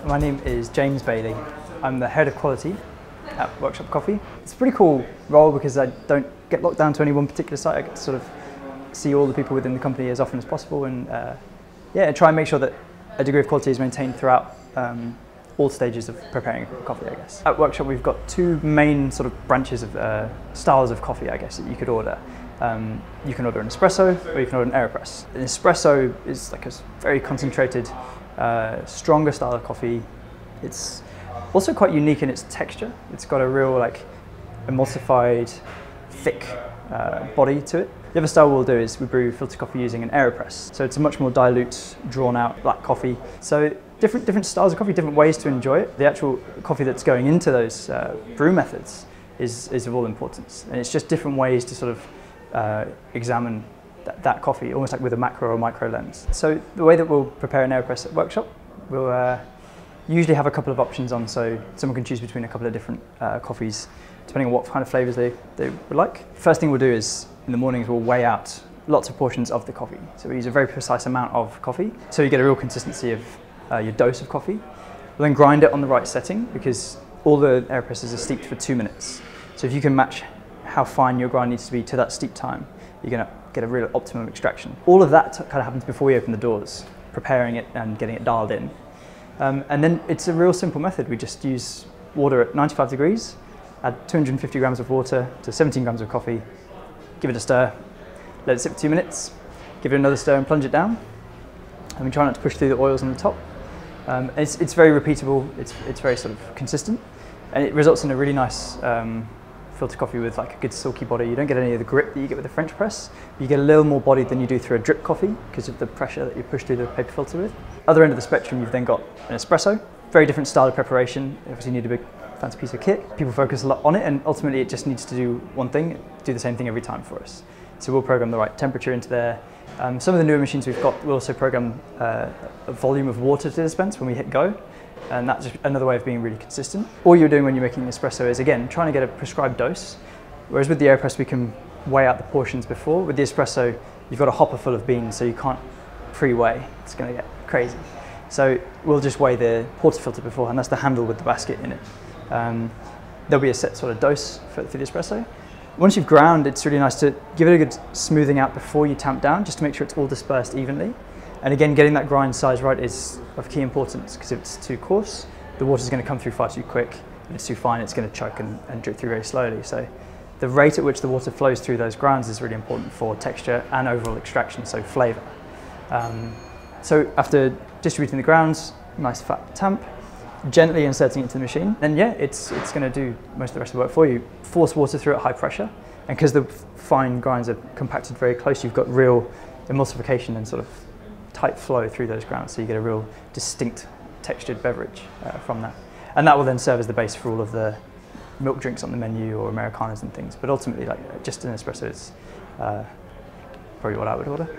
My name is James Bailey. I'm the head of quality at Workshop Coffee. It's a pretty cool role because I don't get locked down to any one particular site. I get to sort of see all the people within the company as often as possible and try and make sure that a degree of quality is maintained throughout all stages of preparing coffee, I guess. At Workshop we've got two main sort of branches of styles of coffee, I guess, that you could order. You can order an espresso or you can order an Aeropress. An espresso is like a very concentrated, stronger style of coffee. It's also quite unique in its texture. It's got a real like emulsified, thick body to it. The other style we'll do is we brew filter coffee using an Aeropress. So it's a much more dilute, drawn out black coffee. So different styles of coffee, different ways to enjoy it. The actual coffee that's going into those brew methods is of all importance. And it's just different ways to sort of examine that coffee, almost like with a macro or micro lens. So the way that we'll prepare an Aeropress at Workshop, we'll usually have a couple of options on, so someone can choose between a couple of different coffees, depending on what kind of flavours they would like. First thing we'll do is, in the mornings, we'll weigh out lots of portions of the coffee. So we use a very precise amount of coffee, so you get a real consistency of your dose of coffee. We'll then grind it on the right setting, because all the Aeropresses are steeped for 2 minutes. So if you can match how fine your grind needs to be to that steep time, you're going to get a real optimum extraction. All of that kind of happens before we open the doors, preparing it and getting it dialed in. And then it's a real simple method. We just use water at 95 degrees, add 250 grams of water to 17 grams of coffee, give it a stir, let it sit for 2 minutes, give it another stir and plunge it down. And we try not to push through the oils on the top. It's very repeatable, it's very sort of consistent, and it results in a really nice filter coffee with like a good silky body. You don't get any of the grip that you get with the French press. You get a little more body than you do through a drip coffee because of the pressure that you push through the paper filter with. Other end of the spectrum, you've then got an espresso. Very different style of preparation. Obviously you need a big fancy piece of kit. People focus a lot on it, and ultimately it just needs to do one thing, do the same thing every time for us. So we'll program the right temperature into there. Some of the newer machines we've got will also program a volume of water to dispense when we hit go. And that's another way of being really consistent. All you're doing when you're making an espresso is, again, trying to get a prescribed dose. Whereas with the Aeropress, we can weigh out the portions before. With the espresso, you've got a hopper full of beans, so you can't pre-weigh. It's going to get crazy. So we'll just weigh the portafilter beforehand. That's the handle with the basket in it. There'll be a set sort of dose for the espresso. Once you've ground, it's really nice to give it a good smoothing out before you tamp down, just to make sure it's all dispersed evenly. And again, getting that grind size right is of key importance, because if it's too coarse, the water's going to come through far too quick. If it's too fine, it's going to choke and drip through very slowly. So the rate at which the water flows through those grounds is really important for texture and overall extraction, so flavour. So after distributing the grounds, nice fat tamp, gently inserting it into the machine, and yeah, it's going to do most of the rest of the work for you. Force water through at high pressure, and because the fine grinds are compacted very close, you've got real emulsification and sort of tight flow through those grounds, so you get a real distinct textured beverage from that. And that will then serve as the base for all of the milk drinks on the menu or Americanas and things. But ultimately, like just an espresso is probably what I would order.